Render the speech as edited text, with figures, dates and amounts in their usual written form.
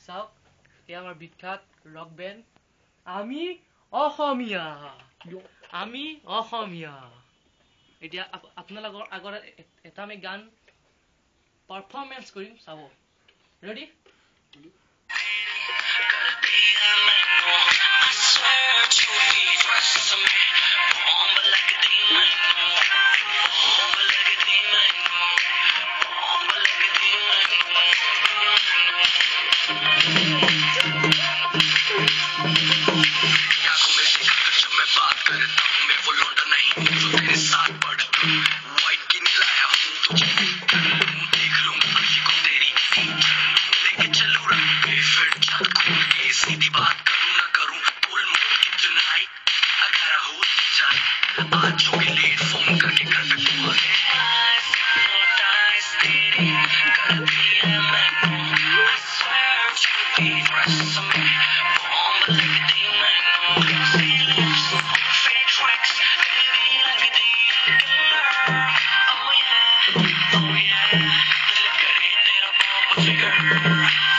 চাওক এই আমাৰ বিখ্যাত ৰক বেণ্ড আমি অসমীয়া এতিয়া আপোনালোকৰ আগত এটা আমি গান পাৰফৰ্মেন্স কৰিম চাব ৰেডি सीधी बात करूं ना करूं बोल मोल कितना है अगर हो जाए आज जो के लेट फोन करके घर पे फोन है तेरी कर दिया मैंने I swear to be dressed for me bomb लगती मैंने feelings fake tracks baby लगती oh yeah दिल करे तेरा bomb figure